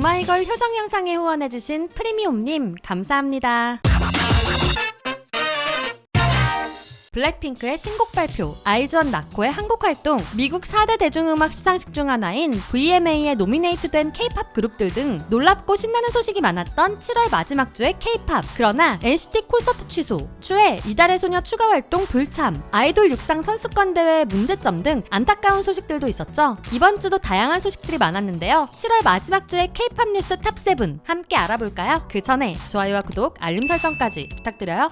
오마이걸 효정 영상에 후원해주신 프리미엄님 감사합니다. 블랙핑크의 신곡 발표, 아이즈원 나코의 한국 활동, 미국 4대 대중음악 시상식 중 하나인 VMA에 노미네이트된 K-팝 그룹들 등 놀랍고 신나는 소식이 많았던 7월 마지막 주의 K-팝. 그러나 NCT 콘서트 취소, 추에 이달의 소녀 추가 활동 불참, 아이돌 육상 선수권 대회 문제점 등 안타까운 소식들도 있었죠. 이번 주도 다양한 소식들이 많았는데요. 7월 마지막 주의 K-팝 뉴스 탑7 함께 알아볼까요? 그 전에 좋아요와 구독, 알림 설정까지 부탁드려요.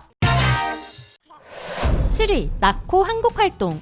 7위, 나코 한국 활동.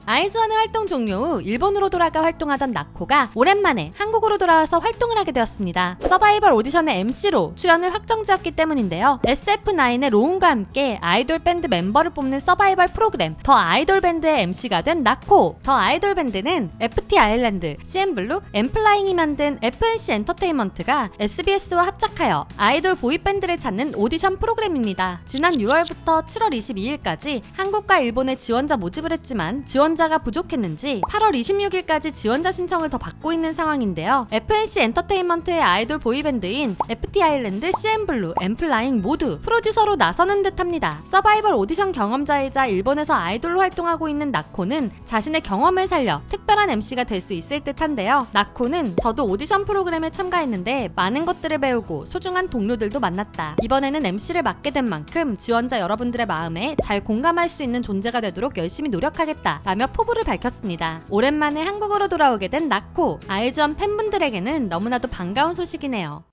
아이즈원의 활동 종료 후 일본으로 돌아가 활동하던 나코가 오랜만에 한국으로 돌아와서 활동을 하게 되었습니다. 서바이벌 오디션의 MC로 출연을 확정지었기 때문인데요. SF9의 로운과 함께 아이돌 밴드 멤버를 뽑는 서바이벌 프로그램 더 아이돌 밴드의 MC가 된 나코. 더 아이돌 밴드는 FT 아일랜드, CN블루, 엠플라잉이 만든 FNC 엔터테인먼트가 SBS와 합작하여 아이돌 보이밴드를 찾는 오디션 프로그램입니다. 지난 6월부터 7월 22일까지 한국과 일본의 지원자 모집을 했지만 지원자가 부족했는지 8월 26일까지 지원자 신청을 더 받고 있는 상황인데요. FNC 엔터테인먼트의 아이돌 보이밴드인 FT 아일랜드, CN블루, 엠플라잉 모두 프로듀서로 나서는 듯합니다. 서바이벌 오디션 경험자이자 일본에서 아이돌로 활동하고 있는 나코는 자신의 경험을 살려 특별한 MC가 될 수 있을 듯한데요. 나코는 저도 오디션 프로그램에 참가했는데 많은 것들을 배우고 소중한 동료들도 만났다. 이번에는 MC를 맡게 된 만큼 지원자 여러분들의 마음에 잘 공감할 수 있는 존재가 되도록 열심히 노력하겠다 라며 포부를 밝혔습니다. 오랜만에 한국으로 돌아오게 된 나코, 아이즈원 팬분들에게는 너무나도 반가운 소식이네요.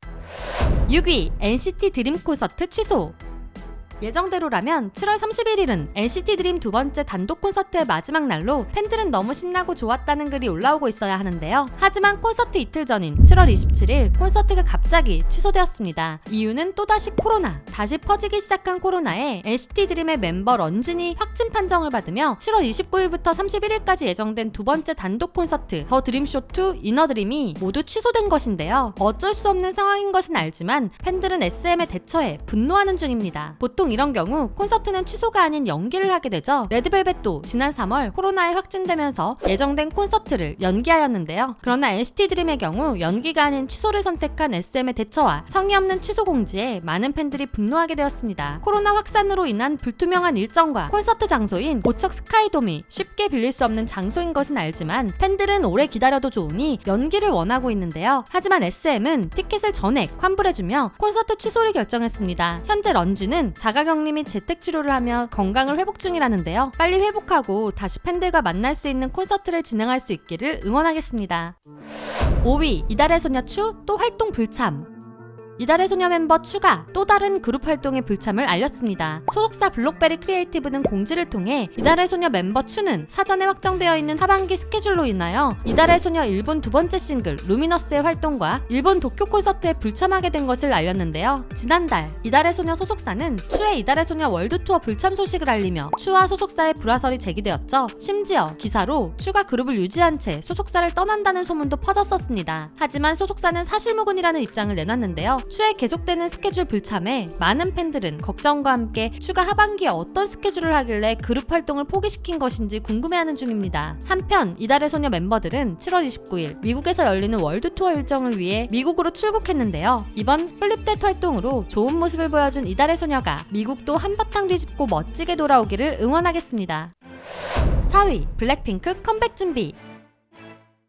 6위, NCT 드림 콘서트 취소. 예정대로라면 7월 31일은 NCT 드림 두 번째 단독 콘서트의 마지막 날로 팬들은 너무 신나고 좋았다는 글이 올라오고 있어야 하는데요. 하지만 콘서트 이틀 전인 7월 27일 콘서트가 갑자기 취소되었습니다. 이유는 또다시 코로나. 다시 퍼지기 시작한 코로나에 NCT 드림의 멤버 런쥔이 확진 판정을 받으며 7월 29일부터 31일까지 예정된 두 번째 단독 콘서트 더 드림쇼2 이너드림이 모두 취소된 것인데요. 어쩔 수 없는 상황인 것은 알지만 팬들은 SM의 대처에 분노하는 중입니다. 보통 이런 경우 콘서트는 취소가 아닌 연기를 하게 되죠. 레드벨벳도 지난 3월 코로나에 확진되면서 예정된 콘서트를 연기하였는데요. 그러나 NCT 드림의 경우 연기가 아닌 취소를 선택한 SM의 대처와 성의 없는 취소 공지에 많은 팬들이 분노하게 되었습니다. 코로나 확산으로 인한 불투명한 일정과 콘서트 장소인 고척 스카이돔이 쉽게 빌릴 수 없는 장소인 것은 알지만 팬들은 오래 기다려도 좋으니 연기를 원하고 있는데요. 하지만 SM은 티켓을 전액 환불해주며 콘서트 취소를 결정했습니다. 현재 런쥔은 자가격리 및 재택치료를 하며 건강을 회복 중이라는데요. 빨리 회복하고 다시 팬들과 만날 수 있는 콘서트를 진행할 수 있기를 응원하겠습니다. 5위, 이달의 소녀 추 또 활동 불참. 이달의 소녀 멤버 추가 또 다른 그룹 활동의 불참을 알렸습니다. 소속사 블록베리 크리에이티브는 공지를 통해 이달의 소녀 멤버 추는 사전에 확정되어 있는 하반기 스케줄로 인하여 이달의 소녀 일본 두 번째 싱글 루미너스의 활동과 일본 도쿄 콘서트에 불참하게 된 것을 알렸는데요. 지난달 이달의 소녀 소속사는 추의 이달의 소녀 월드 투어 불참 소식을 알리며 추와 소속사의 불화설이 제기되었죠. 심지어 기사로 추가 그룹을 유지한 채 소속사를 떠난다는 소문도 퍼졌었습니다. 하지만 소속사는 사실무근이라는 입장을 내놨는데요. 추의 계속되는 스케줄 불참에 많은 팬들은 걱정과 함께 추가 하반기에 어떤 스케줄을 하길래 그룹 활동을 포기시킨 것인지 궁금해하는 중입니다. 한편 이달의 소녀 멤버들은 7월 29일 미국에서 열리는 월드 투어 일정을 위해 미국으로 출국했는데요. 이번 플립댓 활동으로 좋은 모습을 보여준 이달의 소녀가 미국도 한바탕 뒤집고 멋지게 돌아오기를 응원하겠습니다. 4위, 블랙핑크 컴백 준비.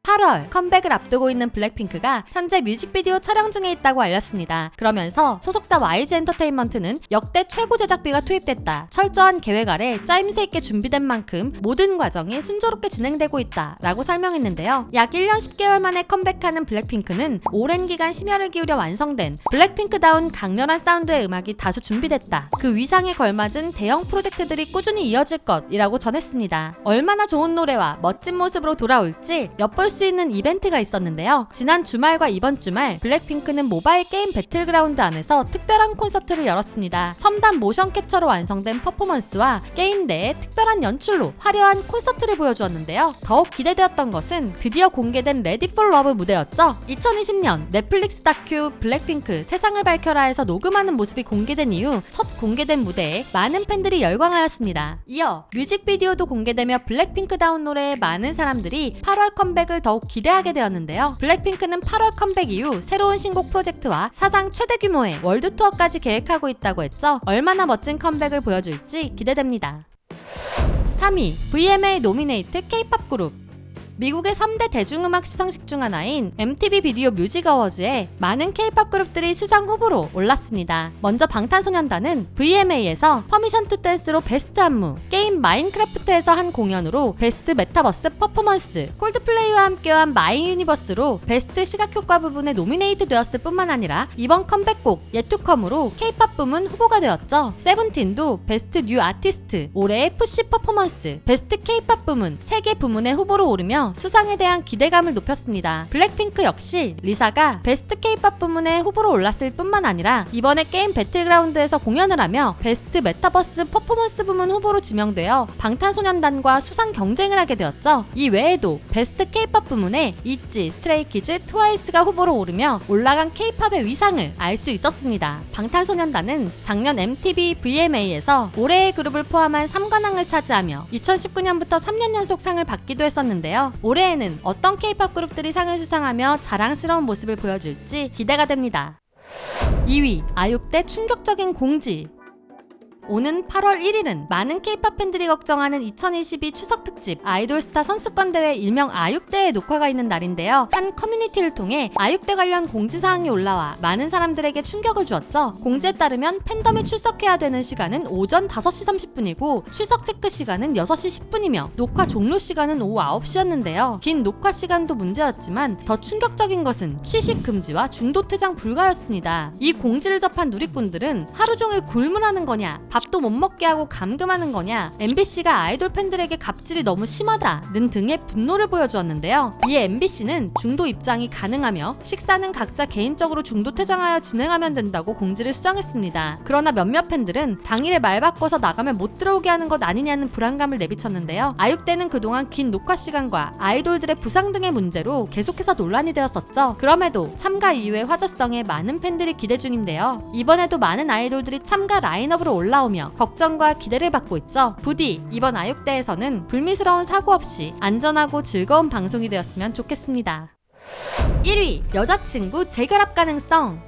8월 컴백을 앞두고 있는 블랙핑크가 현재 뮤직비디오 촬영 중에 있다고 알렸습니다. 그러면서 소속사 YG 엔터테인먼트는 역대 최고 제작비가 투입됐다. 철저한 계획 아래 짜임새 있게 준비된 만큼 모든 과정이 순조롭게 진행되고 있다 라고 설명했는데요. 약 1년 10개월 만에 컴백하는 블랙핑크는 오랜 기간 심혈을 기울여 완성된 블랙핑크다운 강렬한 사운드의 음악이 다수 준비됐다. 그 위상에 걸맞은 대형 프로젝트들이 꾸준히 이어질 것이라고 전했습니다. 얼마나 좋은 노래와 멋진 모습으로 돌아올지 엿볼 수 있는 이벤트가 있었는데요. 지난 주말과 이번 주말 블랙핑크는 모바일 게임 배틀그라운드 안에서 특별한 콘서트를 열었습니다. 첨단 모션 캡처로 완성된 퍼포먼스와 게임 내에 특별한 연출로 화려한 콘서트를 보여주었는데요. 더욱 기대되었던 것은 드디어 공개된 레디 폴 러브 무대였죠. 2020년 넷플릭스 다큐 블랙핑크 세상을 밝혀라에서 녹음하는 모습이 공개된 이후 첫 공개된 무대에 많은 팬들이 열광하였습니다. 이어 뮤직비디오도 공개되며 블랙핑크다운 노래에 많은 사람들이 8월 컴백을 컴백을 더욱 기대하게 되었는데요. 블랙핑크는 8월 컴백 이후 새로운 신곡 프로젝트와 사상 최대 규모의 월드 투어까지 계획하고 있다고 했죠. 얼마나 멋진 컴백을 보여줄지 기대됩니다. 3위, VMA 노미네이트 K-팝 그룹. 미국의 3대 대중음악 시상식 중 하나인 MTV 비디오 뮤직 어워즈에 많은 K-팝 그룹들이 수상 후보로 올랐습니다. 먼저 방탄소년단은 VMA에서 퍼미션 투 댄스로 베스트 안무, 게임 마인크래프트에서 한 공연으로 베스트 메타버스 퍼포먼스, 콜드플레이와 함께한 마이 유니버스로 베스트 시각효과 부분에 노미네이트 되었을 뿐만 아니라 이번 컴백곡 예투컴으로 K-팝 부문 후보가 되었죠. 세븐틴도 베스트 뉴 아티스트, 올해의 푸시 퍼포먼스, 베스트 K-팝 부문 3개 부문에 후보로 오르며 수상에 대한 기대감을 높였습니다. 블랙핑크 역시 리사가 베스트 K-팝 부문에 후보로 올랐을 뿐만 아니라 이번에 게임 배틀그라운드에서 공연을 하며 베스트 메타버스 퍼포먼스 부문 후보로 지명되어 방탄소년단과 수상 경쟁을 하게 되었죠. 이 외에도 베스트 K-팝 부문에 있지, 스트레이키즈, 트와이스가 후보로 오르며 올라간 K-팝의 위상을 알 수 있었습니다. 방탄소년단은 작년 MTV VMA에서 올해의 그룹을 포함한 3관왕을 차지하며 2019년부터 3년 연속 상을 받기도 했었는데요. 올해에는 어떤 K-팝 그룹들이 상을 수상하며 자랑스러운 모습을 보여줄지 기대가 됩니다. 2위, 아육대 충격적인 공지. 오는 8월 1일은 많은 K-팝 팬들이 걱정하는 2022 추석 특집 아이돌스타 선수권 대회 일명 아육대의 녹화가 있는 날인데요. 한 커뮤니티를 통해 아육대 관련 공지사항이 올라와 많은 사람들에게 충격을 주었죠. 공지에 따르면 팬덤에 출석해야 되는 시간은 오전 5시 30분이고 출석 체크 시간은 6시 10분이며 녹화 종료 시간은 오후 9시였는데요. 긴 녹화 시간도 문제였지만 더 충격적인 것은 취식 금지와 중도 퇴장 불가였습니다. 이 공지를 접한 누리꾼들은 하루 종일 굶을 하는 거냐, 밥도 못 먹게 하고 감금하는 거냐, MBC가 아이돌 팬들에게 갑질이 너무 심하다는 등의 분노를 보여주었는데요. 이에 MBC는 중도 입장이 가능하며 식사는 각자 개인적으로 중도 퇴장하여 진행하면 된다고 공지를 수정했습니다. 그러나 몇몇 팬들은 당일에 말 바꿔서 나가면 못 들어오게 하는 것 아니냐는 불안감을 내비쳤는데요. 아육대는 그동안 긴 녹화 시간과 아이돌들의 부상 등의 문제로 계속해서 논란이 되었었죠. 그럼에도 참가 이후의 화제성에 많은 팬들이 기대 중인데요. 이번에도 많은 아이돌들이 참가 라인업으로 올라오며 걱정과 기대를 받고 있죠. 부디 이번 아육대에서는 불미스러운 사고 없이 안전하고 즐거운 방송이 되었으면 좋겠습니다. 1위, 여자친구 재결합 가능성.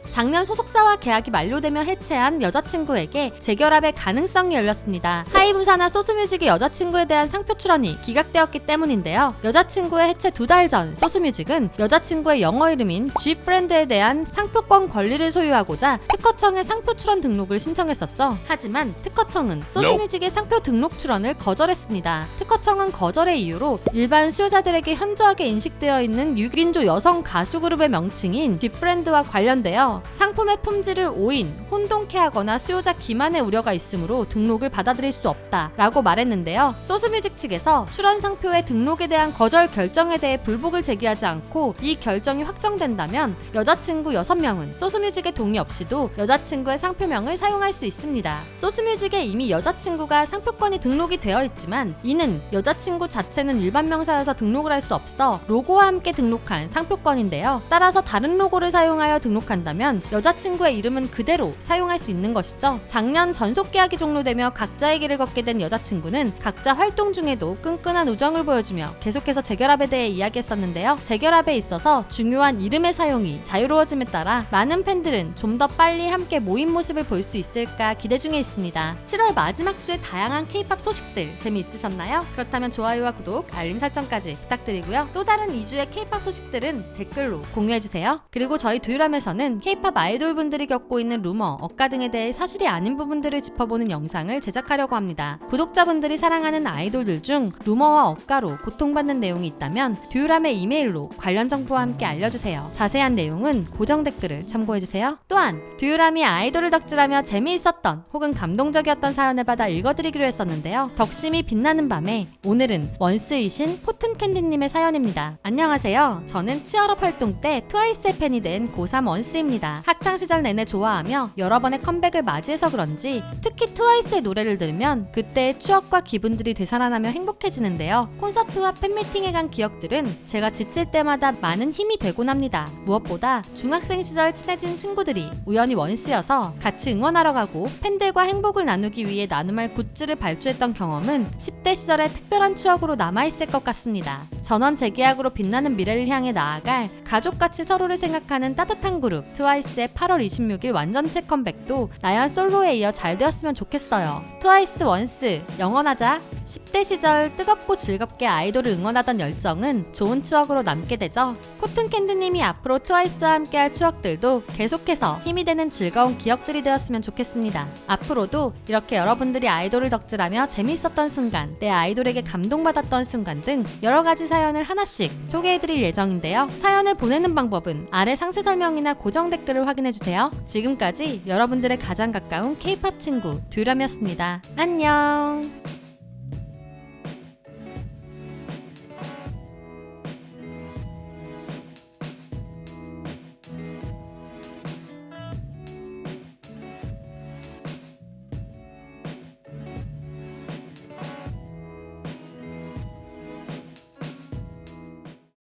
작년 소속사와 계약이 만료되며 해체한 여자친구에게 재결합의 가능성이 열렸습니다. 하이브사나 소스뮤직의 여자친구에 대한 상표 출원이 기각되었기 때문인데요. 여자친구의 해체 2달 전 소스뮤직은 여자친구의 영어 이름인 Gfriend에 대한 상표권 권리를 소유하고자 특허청에 상표 출원 등록을 신청했었죠. 하지만 특허청은 소스뮤직의 상표 등록 출원을 거절했습니다. 특허청은 거절의 이유로 일반 수요자들에게 현저하게 인식되어 있는 6인조 여성 가수 그룹의 명칭인 Gfriend와 관련되어 상품의 품질을 오인, 혼동케 하거나 수요자 기만의 우려가 있으므로 등록을 받아들일 수 없다라고 말했는데요. 소스뮤직 측에서 출원 상표의 등록에 대한 거절 결정에 대해 불복을 제기하지 않고 이 결정이 확정된다면 여자친구 6명은 소스뮤직의 동의 없이도 여자친구의 상표명을 사용할 수 있습니다. 소스뮤직에 이미 여자친구가 상표권이 등록이 되어 있지만 이는 여자친구 자체는 일반 명사여서 등록을 할 수 없어 로고와 함께 등록한 상표권인데요. 따라서 다른 로고를 사용하여 등록한다면 여자친구의 이름은 그대로 사용할 수 있는 것이죠. 작년 전속 계약이 종료되며 각자의 길을 걷게 된 여자친구는 각자 활동 중에도 끈끈한 우정을 보여주며 계속해서 재결합에 대해 이야기했었는데요. 재결합에 있어서 중요한 이름의 사용이 자유로워짐에 따라 많은 팬들은 좀 더 빨리 함께 모인 모습을 볼 수 있을까 기대 중에 있습니다. 7월 마지막 주에 다양한 K-팝 소식들 재미있으셨나요? 그렇다면 좋아요와 구독, 알림 설정까지 부탁드리고요. 또 다른 2주의 K-팝 소식들은 댓글로 공유해주세요. 그리고 저희 두유람에서는 K-팝 아이돌분들이 겪고 있는 루머, 억가 등에 대해 사실이 아닌 부분들을 짚어보는 영상을 제작하려고 합니다. 구독자분들이 사랑하는 아이돌들 중 루머와 억가로 고통받는 내용이 있다면 듀유람의 이메일로 관련 정보와 함께 알려주세요. 자세한 내용은 고정 댓글을 참고해주세요. 또한 듀유람이 아이돌을 덕질하며 재미있었던 혹은 감동적이었던 사연을 받아 읽어드리기로 했었는데요. 덕심이 빛나는 밤에 오늘은 원스이신 코튼캔디님의 사연입니다. 안녕하세요. 저는 치얼업 활동 때 트와이스의 팬이 된 고3 원스입니다. 학창시절 내내 좋아하며 여러 번의 컴백을 맞이해서 그런지 특히 트와이스의 노래를 들으면 그때의 추억과 기분들이 되살아나며 행복해지는데요. 콘서트와 팬미팅에 간 기억들은 제가 지칠 때마다 많은 힘이 되곤 합니다. 무엇보다 중학생 시절 친해진 친구들이 우연히 원스여서 같이 응원하러 가고 팬들과 행복을 나누기 위해 나눔할 굿즈를 발주했던 경험은 10대 시절의 특별한 추억으로 남아있을 것 같습니다. 전원 재계약으로 빛나는 미래를 향해 나아갈 가족같이 서로를 생각하는 따뜻한 그룹 트와이스의 8월 26일 완전체 컴백도 나연 솔로에 이어 잘 되었으면 좋겠어요. 트와이스 원스 영원하자. 10대 시절 뜨겁고 즐겁게 아이돌을 응원하던 열정은 좋은 추억으로 남게 되죠. 코튼캔디님이 앞으로 트와이스와 함께할 추억들도 계속해서 힘이 되는 즐거운 기억들이 되었으면 좋겠습니다. 앞으로도 이렇게 여러분들이 아이돌을 덕질하며 재미있었던 순간, 내 아이돌에게 감동받았던 순간 등 여러가지 사연을 하나씩 소개해드릴 예정인데요. 사연을 보내는 방법은 아래 상세 설명이나 고정 댓글을 확인해주세요. 지금까지 여러분들의 가장 가까운 K-POP 친구 듀람이었습니다. 안녕.